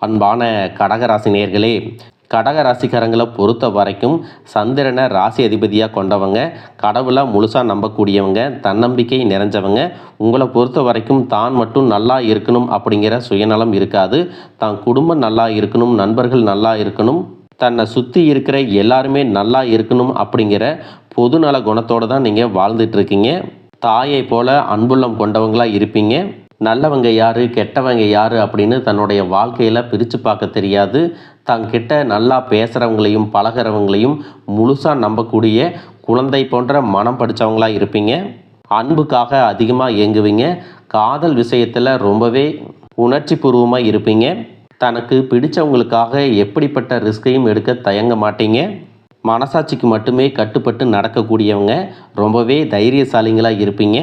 அன்பான கடகராசி நேயர்களே, கடகராசிக்காரங்களை பொறுத்த வரைக்கும் சந்திரனை ராசி அதிபதியாக கொண்டவங்க, கடவுளை முழுசாக நம்பக்கூடியவங்க, தன்னம்பிக்கை நிறைஞ்சவங்க. உங்களை பொறுத்த வரைக்கும் தான் மட்டும் நல்லா இருக்கணும் அப்படிங்கிற சுயநலம் இருக்காது. தான் குடும்பம் நல்லா இருக்கணும், நண்பர்கள் நல்லா இருக்கணும், தன்னை சுற்றி இருக்கிற எல்லாருமே நல்லா இருக்கணும் அப்படிங்கிற பொதுநல குணத்தோடு தான் நீங்கள் வாழ்ந்துட்டுருக்கீங்க. தாயை போல அன்புள்ளம் கொண்டவங்களாக இருப்பீங்க. நல்லவங்க யார், கெட்டவங்க யார் அப்படின்னு தன்னுடைய வாழ்க்கையில் பிரித்து பார்க்க தெரியாது. தங்கிட்ட நல்லா பேசுகிறவங்களையும் பழகிறவங்களையும் முழுசாக நம்பக்கூடிய குழந்தை போன்ற மனம் படித்தவங்களாக இருப்பீங்க. அன்புக்காக அதிகமாக இயங்குவீங்க. காதல் விஷயத்தில் ரொம்பவே உணர்ச்சி பூர்வமாக இருப்பீங்க. தனக்கு பிடித்தவங்களுக்காக எப்படிப்பட்ட ரிஸ்கையும் எடுக்க தயங்க மாட்டீங்க. மனசாட்சிக்கு மட்டுமே கட்டுப்பட்டு நடக்கக்கூடியவங்க. ரொம்பவே தைரியசாலிங்களாக இருப்பீங்க.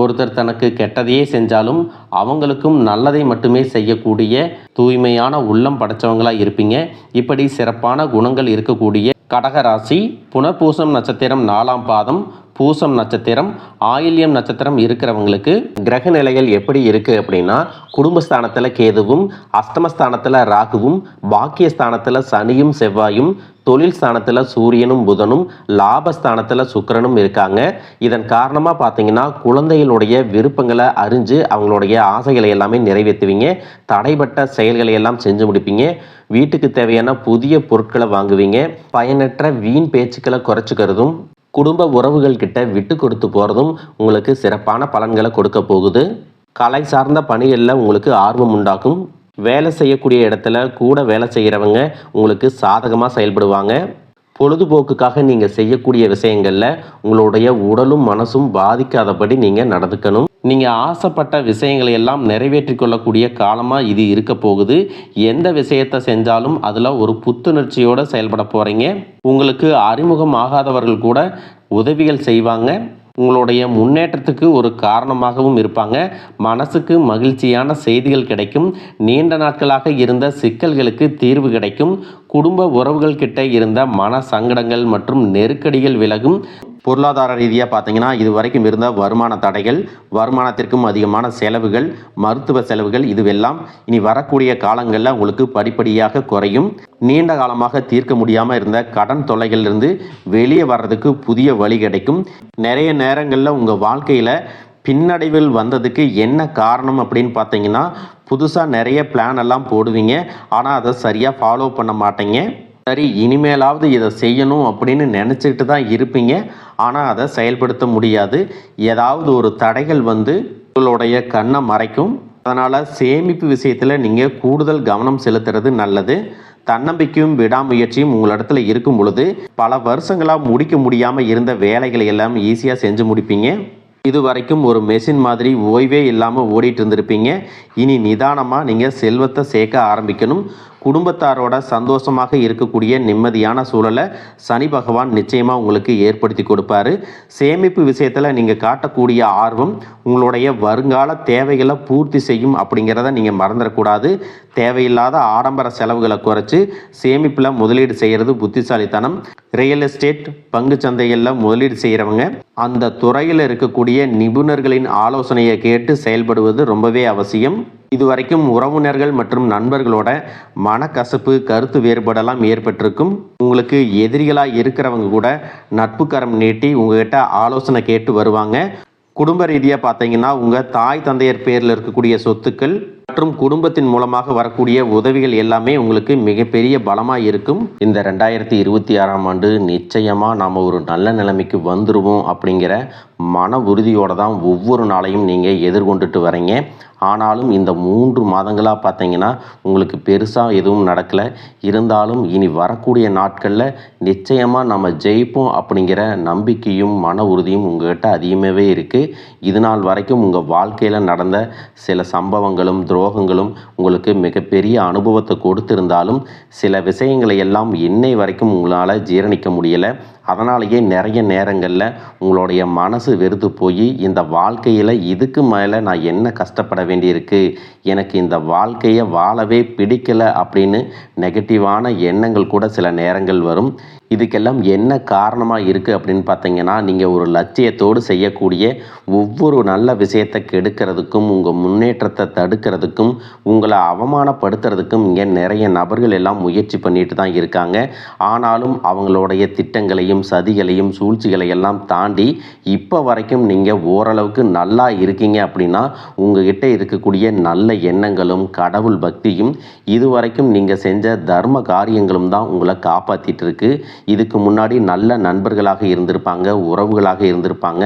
ஒருத்தர் தனக்கு கெட்டதையே செஞ்சாலும் அவங்களுக்கும் நல்லதை மட்டுமே செய்யக்கூடிய தூய்மையான உள்ளம் படைத்தவங்களாக இருப்பீங்க. இப்படி சிறப்பான குணங்கள் இருக்கக்கூடிய கடகராசி புனர்பூசம் நட்சத்திரம் 4ஆம் பாதம், பூசம் நட்சத்திரம், ஆயில்யம் நட்சத்திரம் இருக்கிறவங்களுக்கு கிரக நிலைகள் எப்படி இருக்குது அப்படின்னா, குடும்பஸ்தானத்தில் கேதுவும், அஷ்டமஸ்தானத்தில் ராகுவும், பாக்கியஸ்தானத்தில் சனியும் செவ்வாயும், தொழில் ஸ்தானத்தில் சூரியனும் புதனும், லாபஸ்தானத்தில் சுக்கிரனும் இருக்காங்க. இதன் காரணமாக பார்த்தீங்கன்னா குழந்தைகளுடைய விருப்பங்களை அறிஞ்சு அவங்களுடைய ஆசைகளை எல்லாமே நிறைவேற்றுவீங்க. தடைப்பட்ட செயல்களை எல்லாம் செஞ்சு முடிப்பீங்க. வீட்டுக்கு தேவையான புதிய பொருட்களை வாங்குவீங்க. பயனற்ற வீண் பேச்சுக்களை குறைச்சிக்கிறதும் குடும்ப உறவுகள் கிட்ட விட்டு கொடுத்து போகிறதும் உங்களுக்கு சிறப்பான பலன்களை கொடுக்க போகுது. கலை சார்ந்த பணிகளில் உங்களுக்கு ஆர்வம் உண்டாக்கும். வேலை செய்யக்கூடிய இடத்துல கூட வேலை செய்கிறவங்க உங்களுக்கு சாதகமாக செயல்படுவாங்க. பொழுதுபோக்குக்காக நீங்கள் செய்யக்கூடிய விஷயங்களில் உங்களுடைய உடலும் மனசும் பாதிக்காதபடி நீங்கள் நடந்துக்கணும். நீங்கள் ஆசைப்பட்ட விஷயங்களை எல்லாம் நிறைவேற்றி கொள்ளக்கூடிய காலமாக இது இருக்க போகுது. எந்த விஷயத்தை செஞ்சாலும் அதில் ஒரு புத்துணர்ச்சியோடு செயல்பட போகிறீங்க. உங்களுக்கு அறிமுகம் ஆகாதவர்கள் கூட உதவிகள் செய்வாங்க. உங்களுடைய முன்னேற்றத்துக்கு ஒரு காரணமாகவும் இருப்பாங்க. மனசுக்கு மகிழ்ச்சியான செய்திகள் கிடைக்கும். நீண்ட நாட்களாக இருந்த சிக்கல்களுக்கு தீர்வு கிடைக்கும். குடும்ப உறவுகள் கிட்ட இருந்த மன சங்கடங்கள் மற்றும் நெருக்கடிகள் விலகும். பொருளாதார ரீதியாக பார்த்தீங்கன்னா இது வரைக்கும் இருந்த வருமான தடைகள், வருமானத்திற்கும் அதிகமான செலவுகள், மருத்துவ செலவுகள் இதுவெல்லாம் இனி வரக்கூடிய காலங்களில் உங்களுக்கு படிப்படியாக குறையும். நீண்ட காலமாக தீர்க்க முடியாமல் இருந்த கடன் தொல்லைகளிலிருந்து வெளியே வர்றதுக்கு புதிய வழி கிடைக்கும். நிறைய நேரங்களில் உங்கள் வாழ்க்கையில் பின்னடைவில் வந்ததுக்கு என்ன காரணம் அப்படின்னு பார்த்தீங்கன்னா, புதுசாக நிறைய பிளான் எல்லாம் போடுவீங்க, ஆனால் அதை சரியாக ஃபாலோ பண்ண மாட்டீங்க. சரி இனிமேலாவது இதை செய்யணும் அப்படின்னு நினச்சிக்கிட்டு தான் இருப்பீங்க, ஆனால் அதை செயல்படுத்த முடியாது. ஏதாவது ஒரு தடைகள் வந்து உங்களுடைய கண்ணை மறைக்கும். அதனால் சேமிப்பு விஷயத்தில் நீங்கள் கூடுதல் கவனம் செலுத்துறது நல்லது. தன்னம்பிக்கையும் விடாமுயற்சியும் உங்களிடத்துல இருக்கும் பொழுது பல வருஷங்களாக முடிக்க முடியாமல் இருந்த வேலைகளை எல்லாம் ஈஸியாக செஞ்சு முடிப்பீங்க. இது வரைக்கும் ஒரு மெஷின் மாதிரி ஓய்வே இல்லாமல் ஓடிட்டு இருந்திருப்பீங்க. இனி நிதானமாக நீங்கள் செல்வத்தை சேர்க்க ஆரம்பிக்கணும். குடும்பத்தாரோட சந்தோஷமாக இருக்கக்கூடிய நிம்மதியான சூழலை சனி பகவான் நிச்சயமாக உங்களுக்கு ஏற்படுத்தி கொடுப்பாரு. சேமிப்பு விஷயத்தில் நீங்கள் காட்டக்கூடிய ஆர்வம் உங்களுடைய வருங்கால தேவைகளை பூர்த்தி செய்யும் அப்படிங்கிறத நீங்கள் மறந்துடக்கூடாது. தேவையில்லாத ஆடம்பர செலவுகளை குறைச்சி சேமிப்பில் முதலீடு செய்கிறது புத்திசாலித்தனம். ரியல் எஸ்டேட், பங்கு சந்தைகளில் முதலீடு செய்கிறவங்க அந்த துறையில் இருக்கக்கூடிய நிபுணர்களின் ஆலோசனையை கேட்டு செயல்படுவது ரொம்பவே அவசியம். இதுவரைக்கும் உறவினர்கள் மற்றும் நண்பர்களோட மனக்கசப்பு, கருத்து வேறுபாடெல்லாம் ஏற்பட்டிருக்கும். உங்களுக்கு எதிரிகளாக இருக்கிறவங்க கூட நட்பு கரம் நீட்டி உங்ககிட்ட ஆலோசனை கேட்டு வருவாங்க. குடும்ப ரீதியாக பார்த்தீங்கன்னா உங்கள் தாய் தந்தையர் பேரில் இருக்கக்கூடிய சொத்துக்கள் மற்றும் குடும்பத்தின் மூலமாக வரக்கூடிய உதவிகள் எல்லாமே உங்களுக்கு மிகப்பெரிய பலமாக இருக்கும். இந்த 2026ஆம் ஆண்டு நிச்சயமாக நாம் ஒரு நல்ல நிலைமைக்கு வந்துடுவோம் அப்படிங்கிற மன உறுதியோடு தான் ஒவ்வொரு நாளையும் நீங்கள் எதிர்கொண்டுட்டு வரீங்க. ஆனாலும் இந்த 3 மாதங்களாக பார்த்தீங்கன்னா உங்களுக்கு பெருசாக எதுவும் நடக்கலை. இருந்தாலும் இனி வரக்கூடிய நாட்களில் நிச்சயமாக நம்ம ஜெயிப்போம் அப்படிங்கிற நம்பிக்கையும் மன உறுதியும் உங்கள்கிட்ட அதிகமாகவே இருக்குது. இது நாள் வரைக்கும் உங்கள் வாழ்க்கையில் நடந்த சில சம்பவங்களும் துரோகங்களும் உங்களுக்கு மிகப்பெரிய அனுபவத்தை கொடுத்திருந்தாலும் சில விஷயங்களை எல்லாம் இன்னை வரைக்கும் உங்களால் ஜீரணிக்க முடியலை. அதனாலேயே நிறைய நேரங்களில் உங்களுடைய மனசு வெறுத்து போய் இந்த வாழ்க்கையில் இதுக்கு மேலே நான் என்ன கஷ்டப்பட வேண்டியிருக்கு, எனக்கு இந்த வாழ்க்கையை வாழவே பிடிக்கலை அப்படின்னு நெகட்டிவான எண்ணங்கள் கூட சில நேரங்கள் வரும். இதுக்கெல்லாம் என்ன காரணமாக இருக்குது அப்படின்னு பார்த்தீங்கன்னா, நீங்கள் ஒரு லட்சியத்தோடு செய்யக்கூடிய ஒவ்வொரு நல்ல விஷயத்தை கெடுக்கிறதுக்கும், உங்கள் முன்னேற்றத்தை தடுக்கிறதுக்கும், உங்களை அவமானப்படுத்துறதுக்கும் இங்கே நிறைய நபர்கள் எல்லாம் முயற்சி பண்ணிட்டு தான் இருக்காங்க. ஆனாலும் அவங்களுடைய திட்டங்களையும் சதிகளையும் சூழ்ச்சிகளை எல்லாம் தாண்டி இப்போ வரைக்கும் நீங்கள் ஓரளவுக்கு நல்லா இருக்கீங்க அப்படின்னா, உங்ககிட்ட இருக்கக்கூடிய நல்ல எண்ணங்களும் கடவுள் பக்தியும் இதுவரைக்கும் நீங்கள் செஞ்ச தர்ம காரியங்களும் தான் உங்களை காப்பாற்றிட்டு இருக்கு. இதுக்கு முன்னாடி நல்ல நண்பர்களாக இருந்திருப்பாங்க, உறவுகளாக இருந்திருப்பாங்க.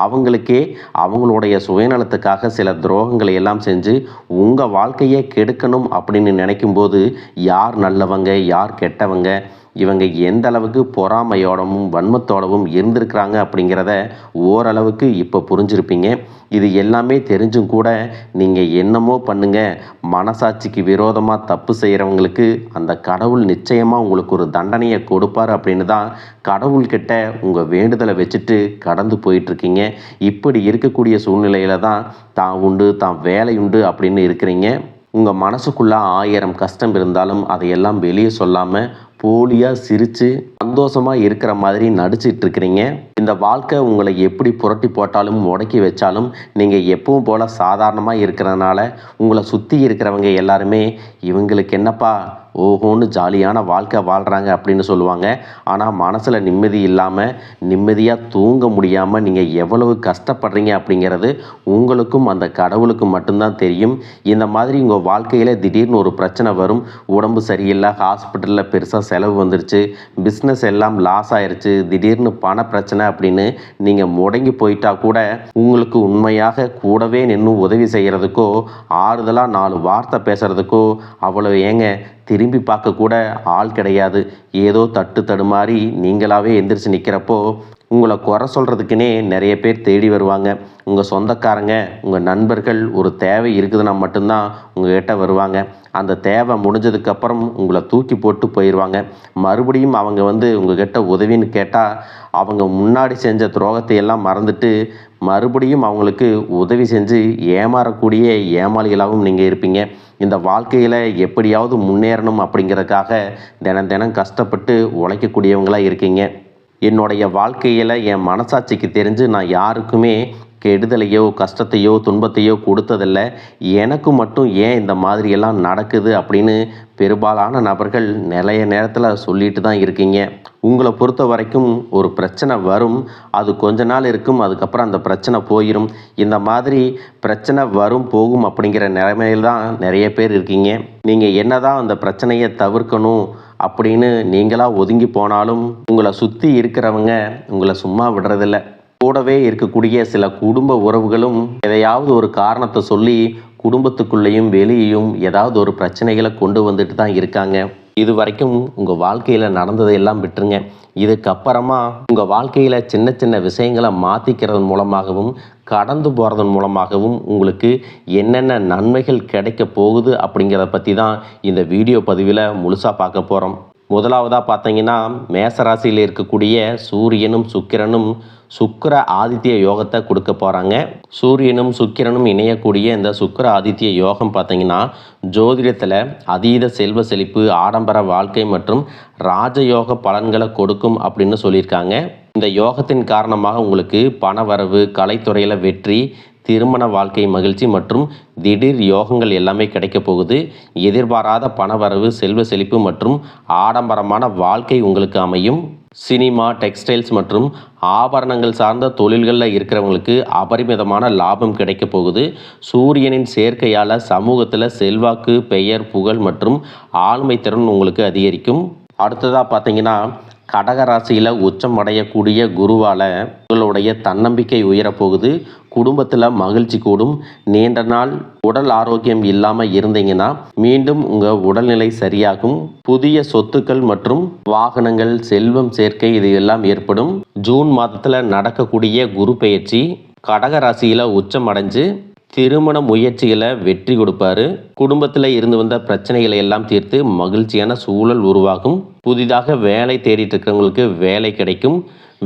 அவங்களுக்கே அவங்களுடைய சுயநலத்துக்காக சில துரோகங்களை எல்லாம் செஞ்சு உங்கள் வாழ்க்கையை கெடுக்கணும் அப்படின்னு நினைக்கும்போது யார் நல்லவங்க யார் கெட்டவங்க, இவங்க எந்த அளவுக்கு பொறாமையோடவும் வன்மத்தோடவும் இருந்திருக்கிறாங்க அப்படிங்கிறத ஓரளவுக்கு இப்போ புரிஞ்சிருப்பீங்க. இது எல்லாமே தெரிஞ்சும் கூட நீங்கள் என்னமோ பண்ணுங்க, மனசாட்சிக்கு விரோதமாக தப்பு செய்கிறவங்களுக்கு அந்த கடவுள் நிச்சயமாக உங்களுக்கு ஒரு தண்டனையை கொடுப்பார் அப்படின்னு தான் கடவுள்கிட்ட உங்கள் வேண்டுதலை வச்சுட்டு கடந்து போயிட்டுருக்கீங்க. இப்படி இருக்கக்கூடிய சூழ்நிலையில தான் தான் உண்டு தான் வேலை உண்டு அப்படின்னு இருக்கிறீங்க. உங்கள் மனசுக்குள்ளே 1000 கஷ்டம் இருந்தாலும் அதையெல்லாம் வெளியே சொல்லாமல் போலியாக சிரித்து சந்தோஷமாக இருக்கிற மாதிரி நடிச்சிட்டு இருக்கிறீங்க. இந்த வாழ்க்கை உங்களை எப்படி புரட்டி போட்டாலும் முடக்கி வச்சாலும் நீங்கள் எப்பவும் போல் சாதாரணமாக இருக்கிறதுனால உங்களை சுற்றி இருக்கிறவங்க எல்லாருமே இவங்களுக்கு என்னப்பா ஓஹோன்னு ஜாலியான வாழ்க்கை வாழ்கிறாங்க அப்படின்னு சொல்லுவாங்க. ஆனால் மனசில் நிம்மதி இல்லாமல் நிம்மதியாக தூங்க முடியாமல் நீங்கள் எவ்வளவு கஷ்டப்படுறீங்க அப்படிங்கிறது உங்களுக்கும் அந்த கடவுளுக்கும் மட்டும்தான் தெரியும். இந்த மாதிரி உங்கள் வாழ்க்கையில் திடீர்னு ஒரு பிரச்சனை வரும். உடம்பு சரியில்லை, ஹாஸ்பிட்டலில் பெருசாக செலவு வந்துருச்சு, பிஸ்னஸ் எல்லாம் லாஸ் ஆயிடுச்சு, திடீர்னு பண பிரச்சனை அப்படின்னு நீங்கள் முடங்கி போயிட்டா கூட உங்களுக்கு உண்மையாக கூடவே நின்று உதவி செய்கிறதுக்கோ ஆறுதலாக 4 வார்த்தை பேசுகிறதுக்கோ அவ்வளோ ஏங்க திரும்பி பார்க்க கூட ஆள் கிடையாது. ஏதோ தட்டு தடுமாறி நீங்களாகவே எந்திரிச்சு நிற்கிறப்போ உங்களை குறை சொல்கிறதுக்குன்னே நிறைய பேர் தேடி வருவாங்க. உங்கள் சொந்தக்காரங்க உங்கள் நண்பர்கள் ஒரு தேவை இருக்குதுன்னா மட்டும்தான் உங்கள்கிட்ட வருவாங்க. அந்த தேவை முடிஞ்சதுக்கப்புறம் உங்களை தூக்கி போட்டு போயிடுவாங்க. மறுபடியும் அவங்க வந்து உங்கள்கிட்ட உதவின்னு கேட்டால் அவங்க முன்னாடி செஞ்ச துரோகத்தை எல்லாம் மறந்துட்டு மறுபடியும் அவங்களுக்கு உதவி செஞ்சு ஏமாறக்கூடிய ஏமாளிகளாகவும் நீங்கள் இருப்பீங்க. இந்த வாழ்க்கையில் எப்படியாவது முன்னேறணும் அப்படிங்கிறதுக்காக தினம் தினம் கஷ்டப்பட்டு உழைக்கக்கூடியவங்களாக இருக்கீங்க. என்னுடைய வாழ்க்கையில் என் மனசாட்சிக்கு தெரிஞ்சு நான் யாருக்குமே கெடுதலையோ கஷ்டத்தையோ துன்பத்தையோ கொடுத்ததில்லை. எனக்கு மட்டும் ஏன் இந்த மாதிரியெல்லாம் நடக்குது அப்படின்னு பெரும்பாலான நபர்கள் நிறைய நேரத்தில் சொல்லிட்டு தான் இருக்கீங்க. உங்களை பொறுத்த வரைக்கும் ஒரு பிரச்சனை வரும், அது கொஞ்ச நாள் இருக்கும், அதுக்கப்புறம் அந்த பிரச்சனை போயிடும். இந்த மாதிரி பிரச்சனை வரும் போகும் அப்படிங்கிற நிலைமையில் தான் நிறைய பேர் இருக்கீங்க. நீங்கள் என்னதான் அந்த பிரச்சனையை தவிர்க்கணும் அப்படின்னு நீங்களாக ஒதுங்கி போனாலும் உங்களை சுற்றி இருக்கிறவங்க உங்களை சும்மா விடுறதில்ல. கூடவே இருக்கக்கூடிய சில குடும்ப உறவுகளும் எதையாவது ஒரு காரணத்தை சொல்லி குடும்பத்துக்குள்ளேயும் வெளியேயும் ஏதாவது ஒரு பிரச்சனைகளை கொண்டு வந்துட்டு தான் இருக்காங்க. இது வரைக்கும் உங்கள் வாழ்க்கையில் நடந்ததையெல்லாம் விட்டுருங்க. இதுக்கப்புறமா உங்கள் வாழ்க்கையில் சின்ன சின்ன விஷயங்களை மாற்றிக்கிறதன் மூலமாகவும் கடந்து போகிறதன் மூலமாகவும் உங்களுக்கு என்னென்ன நன்மைகள் கிடைக்க போகுது அப்படிங்கிறத பற்றி தான் இந்த வீடியோ பதிவில் முழுசாக பார்க்க போகிறோம். முதலாவதாக பார்த்தீங்கன்னா, மேசராசியில் இருக்கக்கூடிய சூரியனும் சுக்கிரனும் சுக்கிர ஆதித்ய யோகத்தை கொடுக்க போகிறாங்க. சூரியனும் சுக்கிரனும் இணையக்கூடிய இந்த சுக்கிர ஆதித்ய யோகம் பார்த்தீங்கன்னா ஜோதிடத்தில் அதீத செல்வ செழிப்பு, ஆடம்பர வாழ்க்கை மற்றும் ராஜயோக பலன்களை கொடுக்கும் அப்படின்னு சொல்லியிருக்காங்க. இந்த யோகத்தின் காரணமாக உங்களுக்கு பணவரவு, கலைத்துறையில் வெற்றி, திருமண வாழ்க்கை மகிழ்ச்சி மற்றும் திடீர் யோகங்கள் எல்லாமே கிடைக்க போகுது. எதிர்பாராத பணவரவு, செல்வ செழிப்பு மற்றும் ஆடம்பரமான வாழ்க்கை உங்களுக்கு அமையும். சினிமா, டெக்ஸ்டைல்ஸ் மற்றும் ஆபரணங்கள் சார்ந்த தொழில்களில் இருக்கிறவங்களுக்கு அபரிமிதமான லாபம் கிடைக்க போகுது. சூரியனின் சேர்க்கையால் சமூகத்தில் செல்வாக்கு, பெயர், புகழ் மற்றும் ஆளுமை திறன் உங்களுக்கு அதிகரிக்கும். அடுத்ததாக பார்த்தீங்கன்னா, கடகராசியில் உச்சம் அடையக்கூடிய குருவால் உங்களுடைய தன்னம்பிக்கை உயரப்போகுது. குடும்பத்தில் மகிழ்ச்சி கூடும். நீண்ட நாள் உடல் ஆரோக்கியம் இல்லாமல் இருந்தீங்கன்னா மீண்டும் உங்கள் உடல்நிலை சரியாகும். புதிய சொத்துக்கள் மற்றும் வாகனங்கள், செல்வம் சேர்க்கை இது எல்லாம் ஏற்படும். ஜூன் மாதத்தில் நடக்கக்கூடிய குரு பெயர்ச்சி கடகராசியில் உச்சம் அடைஞ்சு திருமண முயற்சிகளை வெற்றி கொடுப்பாரு. குடும்பத்தில் இருந்து வந்த பிரச்சனைகளை எல்லாம் தீர்த்து மகிழ்ச்சியான சூழல் உருவாகும். புதிதாக வேலை தேடிட்டு இருக்கிறவங்களுக்கு வேலை கிடைக்கும்.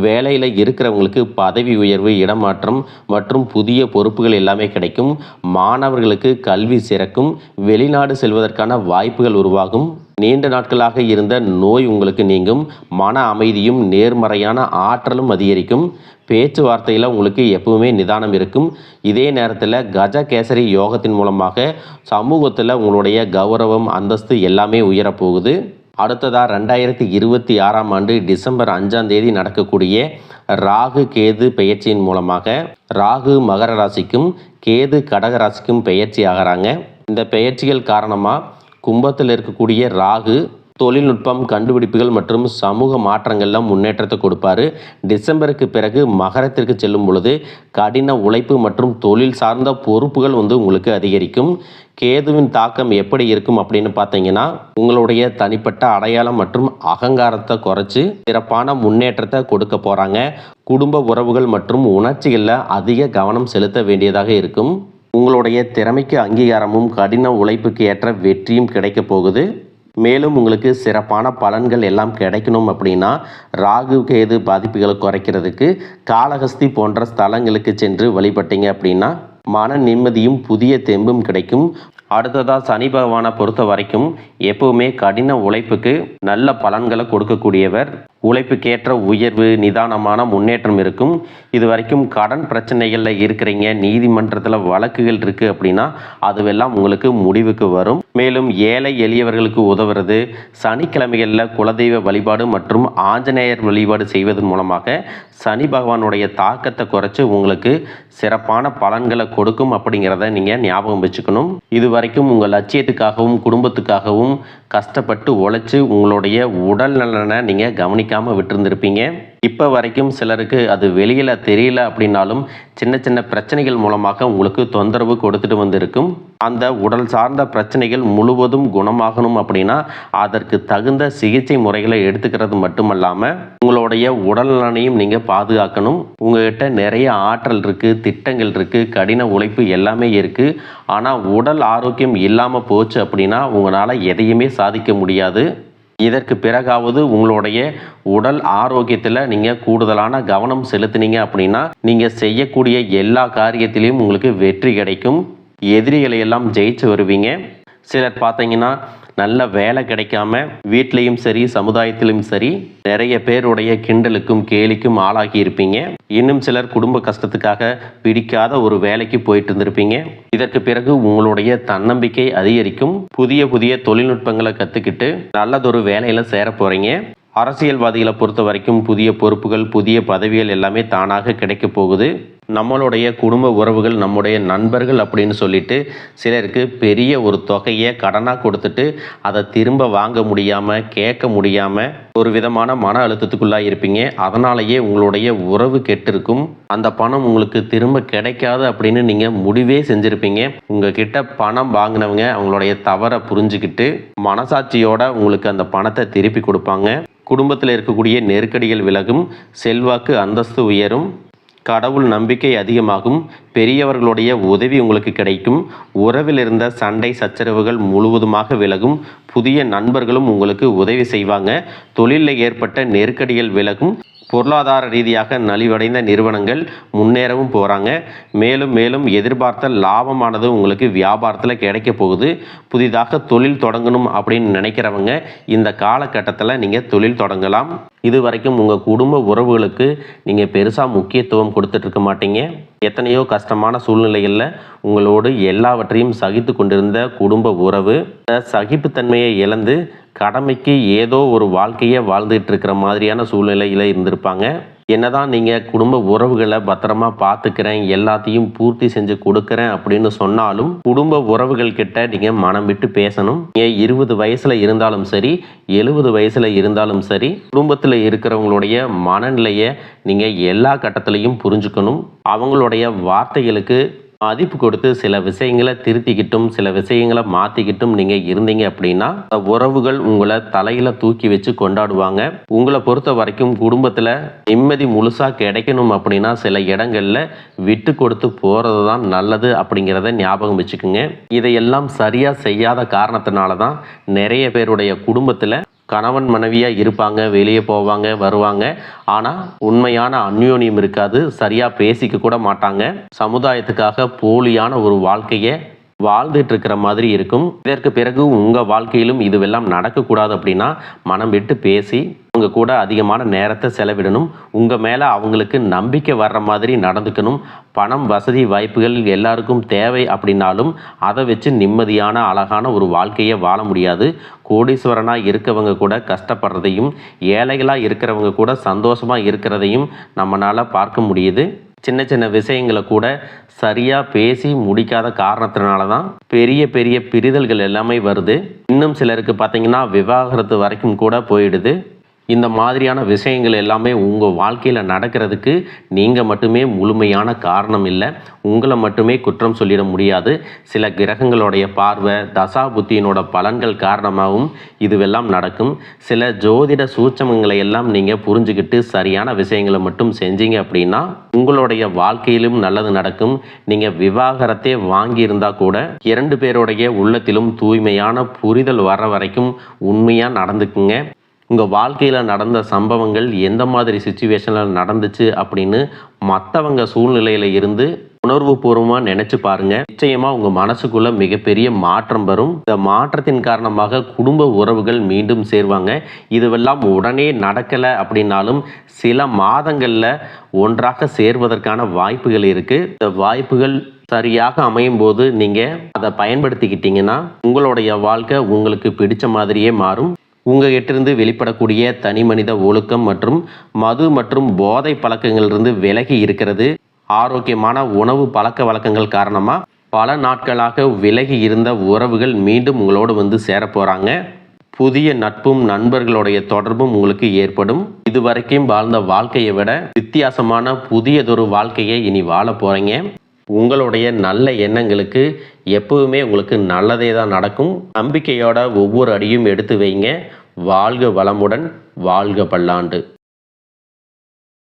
வேலையில் இருக்கிறவங்களுக்கு பதவி உயர்வு, இடமாற்றம் மற்றும் புதிய பொறுப்புகள் எல்லாமே கிடைக்கும். மாணவர்களுக்கு கல்வி சிறக்கும். வெளிநாடு செல்வதற்கான வாய்ப்புகள் உருவாகும். நீண்ட நாட்களாக இருந்த நோய் உங்களுக்கு நீங்கும். மன அமைதியும் நேர்மறையான ஆற்றலும் அதிகரிக்கும். பேச்சுவார்த்தையில் உங்களுக்கு எப்பவுமே நிதானம் இருக்கும். இதே நேரத்தில் கஜகேசரி யோகத்தின் மூலமாக சமூகத்தில் உங்களுடைய கௌரவம், அந்தஸ்து எல்லாமே உயரப்போகுது. அடுத்ததாக 2026ஆம் ஆண்டு டிசம்பர் 5ஆம் தேதி நடக்கக்கூடிய ராகு கேது பெயர்ச்சியின் மூலமாக ராகு மகர ராசிக்கும் கேது கடக ராசிக்கும் பெயர்ச்சி ஆகிறாங்க. இந்த பெயர்ச்சிகள் காரணமாக கும்பத்தில் இருக்கக்கூடிய ராகு தொழில்நுட்பம், கண்டுபிடிப்புகள் மற்றும் சமூக மாற்றங்களில் முன்னேற்றத்தை கொடுப்பாரு. டிசம்பருக்கு பிறகு மகரத்திற்கு செல்லும் பொழுது கடின உழைப்பு மற்றும் தொழில் சார்ந்த பொறுப்புகள் உங்களுக்கு அதிகரிக்கும். கேதுவின் தாக்கம் எப்படி இருக்கும் அப்படின்னு பார்த்தீங்கன்னா, உங்களுடைய தனிப்பட்ட அடையாளம் மற்றும் அகங்காரத்தை குறைச்சி சிறப்பான முன்னேற்றத்தை கொடுக்க போகிறாங்க. குடும்ப உறவுகள் மற்றும் உணர்ச்சிகளில் அதிக கவனம் செலுத்த வேண்டியதாக இருக்கும். உங்களுடைய திறமைக்கு அங்கீகாரமும் கடின உழைப்புக்கு ஏற்ற வெற்றியும் கிடைக்க போகுது. மேலும் உங்களுக்கு சிறப்பான பலன்கள் எல்லாம் கிடைக்கணும் அப்படின்னா ராகு கேது பாதிப்புகளை குறைக்கிறதுக்கு காளஹஸ்தி போன்ற ஸ்தலங்களுக்கு சென்று வழிபட்டீங்க அப்படின்னா மன நிம்மதியும் புதிய தெம்பும் கிடைக்கும். அடுத்ததாக சனி பகவானை பொறுத்த வரைக்கும் எப்பவுமே கடின உழைப்புக்கு நல்ல பலன்களை கொடுக்கக்கூடியவர். உழைப்புக்கேற்ற உயர்வு, நிதானமான முன்னேற்றம் இருக்கும். இது வரைக்கும் கடன் பிரச்சனைகளில் இருக்கிறீங்க, நீதிமன்றத்தில் வழக்குகள் இருக்குது அப்படின்னா அதுவெல்லாம் உங்களுக்கு முடிவுக்கு வரும். மேலும் ஏழை எளியவர்களுக்கு உதவுறது, சனிக்கிழமைகளில் குலதெய்வ வழிபாடு மற்றும் ஆஞ்சநேயர் வழிபாடு செய்வதன் மூலமாக சனி பகவானுடைய தாக்கத்தை குறைச்சி உங்களுக்கு சிறப்பான பலன்களை கொடுக்கும் அப்படிங்கிறத நீங்கள் ஞாபகம் வச்சுக்கணும். இது வரைக்கும் உங்கள் லட்சியத்துக்காகவும் குடும்பத்துக்காகவும் கஷ்டப்பட்டு உழைச்சி உங்களுடைய உடல் நலனை நீங்கள் கவனிக்காமல் விட்டுருந்துருப்பீங்க. இப்போ வரைக்கும் சிலருக்கு அது வெளியில் தெரியல அப்படின்னாலும் சின்ன சின்ன பிரச்சனைகள் மூலமாக உங்களுக்கு தொந்தரவு கொடுத்துட்டு வந்திருக்கும். அந்த உடல் சார்ந்த பிரச்சனைகள் முழுவதும் குணமாகணும் அப்படின்னா அதற்கு தகுந்த சிகிச்சை முறைகளை எடுத்துக்கிறது மட்டுமல்லாமல் உங்களுடைய உடல் நலனையும் நீங்கள் பாதுகாக்கணும். உங்கள்கிட்ட நிறைய ஆற்றல் இருக்குது, திட்டங்கள் இருக்குது, கடின உழைப்பு எல்லாமே இருக்குது. ஆனால் உடல் ஆரோக்கியம் இல்லாமல் போச்சு அப்படின்னா உங்களால் எதையுமே சாதிக்க முடியாது. இதற்கு பிறகாவது உங்களுடைய உடல் ஆரோக்கியத்தில் நீங்கள் கூடுதலான கவனம் செலுத்தினீங்க அப்படின்னா நீங்கள் செய்யக்கூடிய எல்லா காரியத்திலையும் உங்களுக்கு வெற்றி கிடைக்கும். எதிரிகளை எல்லாம் ஜெயிச்சு வருவீங்க. சிலர் பார்த்தீங்கன்னா நல்ல வேலை கிடைக்காம வீட்லேயும் சரி சமுதாயத்திலும் சரி நிறைய பேருடைய கிண்டலுக்கும் கேலிக்கும் ஆளாகி இருப்பீங்க. இன்னும் சிலர் குடும்ப கஷ்டத்துக்காக பிடிக்காத ஒரு வேலைக்கு போயிட்டு இருந்திருப்பீங்க. இதற்கு பிறகு உங்களுடைய தன்னம்பிக்கை அதிகரிக்கும். புதிய புதிய தொழில்நுட்பங்களை கற்றுக்கிட்டு நல்லதொரு வேலையில் சேர போகிறீங்க. அரசியல்வாதிகளை பொறுத்த வரைக்கும் புதிய பொறுப்புகள், புதிய பதவிகள் எல்லாமே தானாக கிடைக்க போகுது. நம்மளுடைய குடும்ப உறவுகள், நம்முடைய நண்பர்கள் அப்படின்னு சொல்லிட்டு சிலருக்கு பெரிய ஒரு தொகையை கடனாக கொடுத்துட்டு அதை திரும்ப வாங்க முடியாமல், கேட்க முடியாமல் ஒரு விதமான மன அழுத்தத்துக்குள்ளாக இருப்பீங்க. அதனாலேயே உங்களுடைய உறவு கெட்டிருக்கும். அந்த பணம் உங்களுக்கு திரும்ப கிடைக்காது அப்படின்னு நீங்கள் முடிவே செஞ்சுருப்பீங்க. உங்ககிட்ட பணம் வாங்கினவங்க அவங்களுடைய தவறை புரிஞ்சுக்கிட்டு மனசாட்சியோட உங்களுக்கு அந்த பணத்தை திருப்பி கொடுப்பாங்க. குடும்பத்தில் இருக்கக்கூடிய நெருக்கடிகள் விலகும். செல்வாக்கு, அந்தஸ்து உயரும். கடவுள் நம்பிக்கை அதிகமாகும். பெரியவர்களுடைய உதவி உங்களுக்கு கிடைக்கும். உறவில் இருந்த சண்டை சச்சரவுகள் முழுவதுமாக விலகும். புதிய நண்பர்களும் உங்களுக்கு உதவி செய்வாங்க. தொழிலில் ஏற்பட்ட நெருக்கடிகள் விலகும். பொருளாதார ரீதியாக நலிவடைந்த நிறுவனங்கள் முன்னேறவும் போகிறாங்க. மேலும் மேலும் எதிர்பார்த்த லாபமானது உங்களுக்கு வியாபாரத்தில் கிடைக்க போகுது. புதிதாக தொழில் தொடங்கணும் அப்படின்னு நினைக்கிறவங்க இந்த காலகட்டத்தில் நீங்கள் தொழில் தொடங்கலாம். இது வரைக்கும் உங்கள் குடும்ப உறவுகளுக்கு நீங்கள் பெருசாக முக்கியத்துவம் கொடுத்துட்ருக்க மாட்டீங்க. எத்தனையோ கஷ்டமான சூழ்நிலைகளில் உங்களோடு எல்லாவற்றையும் சகித்து கொண்டிருந்த குடும்ப உறவு சகிப்புத்தன்மையை இழந்து கடமைக்கு ஏதோ ஒரு வாழ்க்கையை வாழ்ந்துட்டு இருக்கிற மாதிரியான சூழ்நிலையில் இருந்திருப்பாங்க. என்னதான் நீங்கள் குடும்ப உறவுகளை பத்திரமா பார்த்துக்கிறேன், எல்லாத்தையும் பூர்த்தி செஞ்சு கொடுக்குறேன் அப்படின்னு சொன்னாலும் குடும்ப உறவுகள் கிட்ட நீங்கள் மனம் விட்டு பேசணும். நீங்கள் 20 வயசில் இருந்தாலும் சரி, 70 வயசில் இருந்தாலும் சரி, குடும்பத்தில் இருக்கிறவங்களுடைய மனநிலையை நீங்கள் எல்லா கட்டத்திலையும் புரிஞ்சுக்கணும். அவங்களுடைய வார்த்தைகளுக்கு மதிப்பு கொடுத்து சில விஷயங்களை திருத்திக்கிட்டும் சில விஷயங்களை மாற்றிக்கிட்டும் நீங்கள் இருந்தீங்க அப்படின்னா உறவுகள் உங்களை தலையில் தூக்கி வச்சு கொண்டாடுவாங்க. உங்களை பொறுத்த வரைக்கும் குடும்பத்தில் நிம்மதி முழுசாக கிடைக்கணும் அப்படின்னா சில இடங்களில் விட்டு கொடுத்து போகிறது தான் நல்லது அப்படிங்கிறத ஞாபகம் வச்சுக்கோங்க. இதையெல்லாம் சரியாக செய்யாத காரணத்தினால தான் நிறைய பேருடைய குடும்பத்தில் கணவன் மனைவியாக இருப்பாங்க, வெளியே போவாங்க வருவாங்க, ஆனால் உண்மையான அந்யோன்யம் இருக்காது, சரியாக பேசிக்க கூட மாட்டாங்க. சமுதாயத்துக்காக போலியான ஒரு வாழ்க்கையை வாழ்ந்துட்டு இருக்கிற மாதிரி இருக்கும். இதற்கு பிறகு உங்கள் வாழ்க்கையிலும் இதுவெல்லாம் நடக்கக்கூடாது அப்படின்னா மனம் விட்டு பேசி அவங்க கூட அதிகமான நேரத்தை செலவிடணும். உங்கள் மேலே அவங்களுக்கு நம்பிக்கை வர்ற மாதிரி நடந்துக்கணும். பணம், வசதி, வாய்ப்புகள் எல்லாருக்கும் தேவை அப்படின்னாலும் அதை வச்சு நிம்மதியான அழகான ஒரு வாழ்க்கையை வாழ முடியாது. கோடீஸ்வரனாக இருக்கவங்க கூட கஷ்டப்படுறதையும், ஏழைகளாக இருக்கிறவங்க கூட சந்தோஷமாக இருக்கிறதையும் நம்மளால் பார்க்க முடியுது. சின்ன சின்ன விஷயங்களை கூட சரியாக பேசி முடிக்காத காரணத்தினால தான் பெரிய பெரிய பிரிதல்கள் எல்லாமே வருது. இன்னும் சிலருக்கு பார்த்தீங்கன்னா விவாகரத்து வரைக்கும் கூட போயிடுது. இந்த மாதிரியான விஷயங்கள் எல்லாமே உங்கள் வாழ்க்கையில் நடக்கிறதுக்கு நீங்கள் மட்டுமே முழுமையான காரணம் இல்லை. உங்களை மட்டுமே குற்றம் சொல்லிட முடியாது. சில கிரகங்களுடைய பார்வை, தசா புத்தியினோட பலன்கள் காரணமாகவும் இதுவெல்லாம் நடக்கும். சில ஜோதிட சூட்சமங்களை எல்லாம் நீங்கள் புரிஞ்சுக்கிட்டு சரியான விஷயங்களை மட்டும் செஞ்சீங்க அப்படின்னா உங்களுடைய வாழ்க்கையிலும் நல்லது நடக்கும். நீங்கள் விவாகரத்தே வாங்கியிருந்தால் கூட 2 பேருடைய உள்ளத்திலும் தூய்மையான புரிதல் வர வரைக்கும் உண்மையாக நடந்துக்குங்க. உங்கள் வாழ்க்கையில் நடந்த சம்பவங்கள் எந்த மாதிரி சுச்சுவேஷனில் நடந்துச்சு அப்படின்னு மற்றவங்க சூழ்நிலையில் இருந்து உணர்வுபூர்வமாக நினச்சி பாருங்கள். நிச்சயமாக உங்கள் மனசுக்குள்ளே மிகப்பெரிய மாற்றம் வரும். இந்த மாற்றத்தின் காரணமாக குடும்ப உறவுகள் மீண்டும் சேருவாங்க. இதுவெல்லாம் உடனே நடக்கலை அப்படின்னாலும் சில மாதங்களில் ஒன்றாக சேர்வதற்கான வாய்ப்புகள் இருக்குது. இந்த வாய்ப்புகள் சரியாக அமையும் போது நீங்கள் அதை பயன்படுத்திக்கிட்டீங்கன்னா உங்களுடைய வாழ்க்கை உங்களுக்கு பிடிச்ச மாதிரியே மாறும். உங்ககிட்டிருந்து வெளிப்படக்கூடிய தனி மனித ஒழுக்கம் மற்றும் மது மற்றும் போதை பழக்கங்களிலிருந்து விலகி இருக்கிறது. ஆரோக்கியமான உணவு பழக்க வழக்கங்கள் காரணமாக பல நாட்களாக விலகி இருந்த உறவுகள் மீண்டும் உங்களோடு வந்து சேரப்போகிறாங்க. புதிய நட்பும் நண்பர்களுடைய தொடர்பும் உங்களுக்கு ஏற்படும். இதுவரைக்கும் வாழ்ந்த வாழ்க்கையை விட வித்தியாசமான புதியதொரு வாழ்க்கையை இனி வாழ போகிறீங்க. உங்களுடைய நல்ல எண்ணங்களுக்கு எப்பவுமே உங்களுக்கு நல்லதே தான் நடக்கும். நம்பிக்கையோட ஒவ்வொரு அடியும் எடுத்து வைங்க. வாழ்க வளமுடன், வாழ்க பல்லாண்டு.